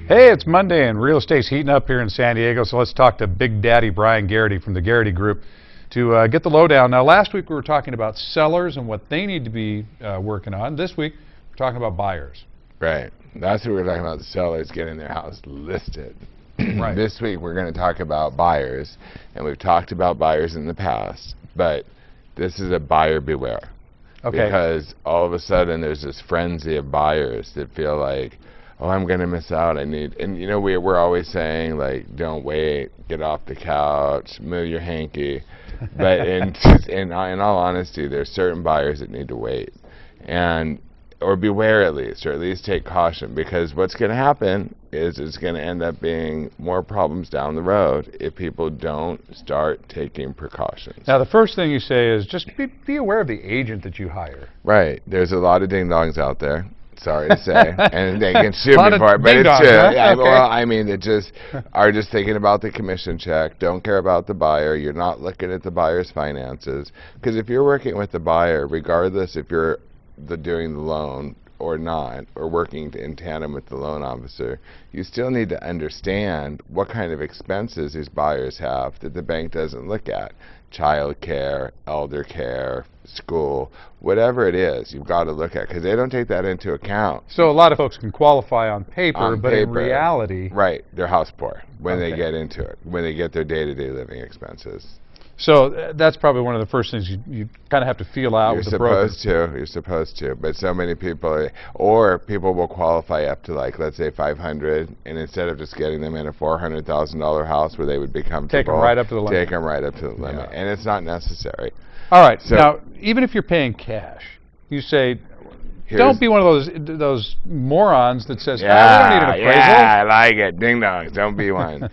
Hey, it's Monday and real estate's heating up here in San Diego, so let's talk to Big Daddy Bryan Garrity from the Garrity Group to get the lowdown. Now, last week we were talking about sellers and what they need to be working on. This week we're talking about buyers. Right. Last week we were talking about the sellers getting their house listed. Right. This week we're going to talk about buyers, and we've talked about buyers in the past, but this is a buyer beware. Okay. Because all of a sudden there's this frenzy of buyers that feel like, oh, I'm going to miss out. And you know, we're always saying, like, don't wait, get off the couch, move your hanky. But in all honesty, there's certain buyers that need to wait, or beware at least, or at least take caution, because what's going to happen is it's going to end up being more problems down the road if people don't start taking precautions. Now, the first thing you say is just be aware of the agent that you hire. Right. There's a lot of ding-dongs out there. Sorry to say, and they can sue me for it, but it's true. Huh? Yeah, Okay. well, I mean, it just are just thinking about the commission check. Don't care about the buyer. You're not looking at the buyer's finances, because if you're working with the buyer, regardless if you're doing the loan or not, or working in tandem with the loan officer, you still need to understand what kind of expenses these buyers have that the bank doesn't look at. Child care, elder care, school, whatever it is, you've got to look at, because they don't take that into account. So a lot of folks can qualify on paper, but in reality... Right, they're house poor when Okay. they get into it, when they get their day-to-day living expenses. So that's probably one of the first things you kind of have to feel out with the broker. You're supposed to, but so many people, or people will qualify up to, like, let's say 500, and instead of just getting them in a $400,000 house where they would be comfortable, Take them right up to the limit. Take them right up to the limit, and it's not necessary. All right. So now, even if you're paying cash, you say, don't be one of those morons that says, yeah, we don't need an appraisal. Yeah, I like it. Ding dongs. Don't be one.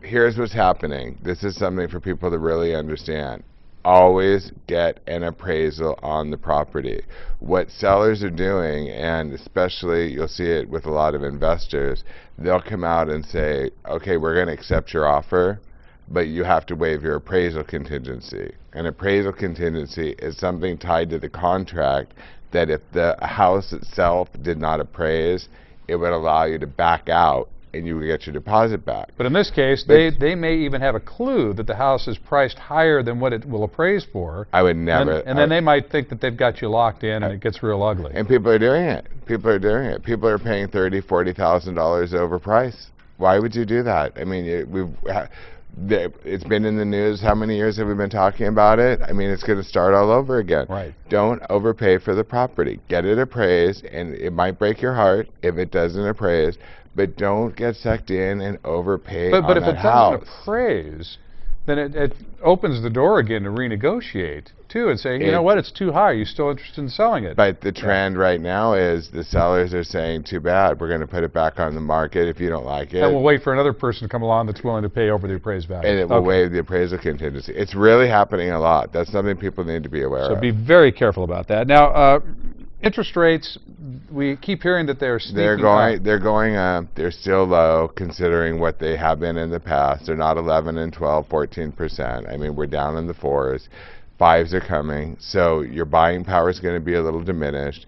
Here's what's happening. This is something for people to really understand. Always get an appraisal on the property. What sellers are doing, and especially you'll see it with a lot of investors, they'll come out and say, okay, we're going to accept your offer, but you have to waive your appraisal contingency. An appraisal contingency is something tied to the contract that if the house itself did not appraise, it would allow you to back out and you would get your deposit back. But in this case, they may even have a clue that the house is priced higher than what it will appraise for. I would never. And then they might think that they've got you locked in, and it gets real ugly. And people are doing it. People are doing it. People are paying $30,000, $40,000 over price. Why would you do that? I mean, it's been in the news. How many years have we been talking about it? I mean, it's going to start all over again. Right. Don't overpay for the property. Get it appraised, and it might break your heart if it doesn't appraise, but don't get sucked in and overpay on that house. But if it doesn't appraise, then it opens the door again to renegotiate, too, and say, you know what, it's too high. Are you still interested in selling it? But the trend right now is the sellers are saying, too bad, we're going to put it back on the market if you don't like it. And we'll wait for another person to come along that's willing to pay over the appraised value. And it will waive the appraisal contingency. It's really happening a lot. That's something people need to be aware of. So be very careful about that. Now, interest rates, we keep hearing that they're sneaking up. They're going up. They're still low considering what they have been in the past. They're not 11 and 12, 14%. I mean, we're down in the 4s. 5s are coming. So your buying power is going to be a little diminished.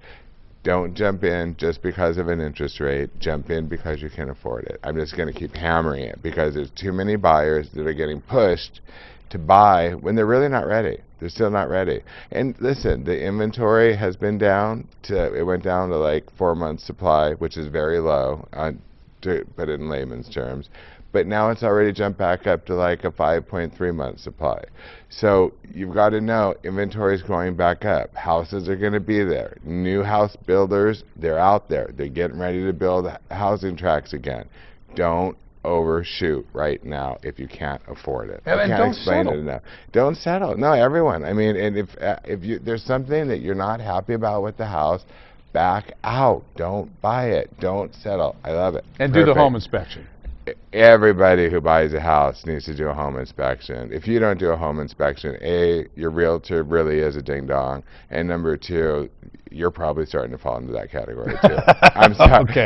Don't jump in just because of an interest rate. Jump in because you can afford it. I'm just going to keep hammering it because there's too many buyers that are getting pushed to buy when they're really not ready. They're still not ready. And listen, the inventory has been down it went down to like 4 months supply, which is very low, to put it in layman's terms. But now it's already jumped back up to like a 5.3 month supply. So you've got to know inventory is going back up. Houses are going to be there. New house builders, they're out there. They're getting ready to build housing tracts again. Don't overshoot right now if you can't afford it. I can't explain it enough. Don't settle. No, everyone. I mean, and if there's something that you're not happy about with the house, back out. Don't buy it. Don't settle. I love it. And do the home inspection. Everybody who buys a house needs to do a home inspection. If you don't do a home inspection, A, your realtor really is a ding-dong, and number 2, you're probably starting to fall into that category too. I'm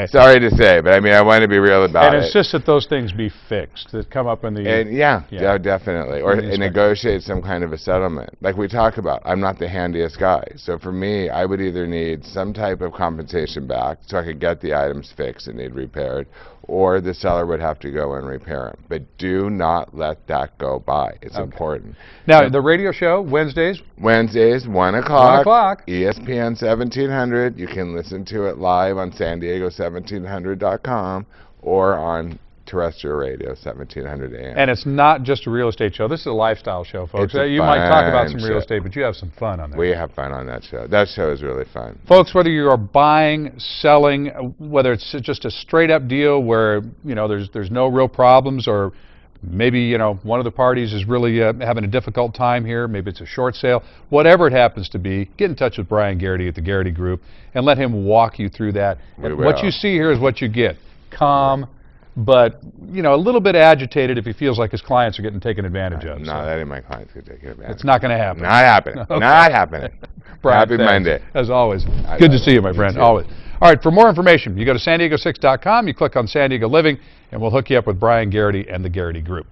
sorry to say, but I mean, I want to be real about it. And it's just that those things be fixed, that come up in the... And yeah, definitely. Or negotiate some kind of a settlement. Like we talk about, I'm not the handiest guy. So for me, I would either need some type of compensation back so I could get the items fixed that need repaired, or the seller would have to go and repair them. But do not let that go by. It's important. Now, the radio show, Wednesdays? Wednesdays, 1 o'clock. 1 o'clock. ESPN 1700. You can listen to it live on SanDiego1700.com or on terrestrial radio, 1700 AM. And it's not just a real estate show. This is a lifestyle show, folks. It's a You might talk about some fun real show. estate, but you have some fun on that. We have fun on that show. That show is really fun. Folks, whether you are buying, selling, whether it's just a straight-up deal where, you know, there's no real problems, or maybe, you know, one of the parties is really having a difficult time here, maybe it's a short sale, whatever it happens to be, get in touch with Bryan Garrity at the Garrity Group and let him walk you through that. We What will. you see here is what you get. Calm, but, you know, a little bit agitated if he feels like his clients are getting taken advantage of. No, So that ain't my clients could take advantage. it's not going to happen. Not happening. Okay. Not happening. Bryan, Happy thanks, Monday. as always. I Good to love see it. you, my You friend. too. Always. All right, for more information, you go to san diego6.com, you click on San Diego Living, and we'll hook you up with Bryan Garrity and the Garrity Group.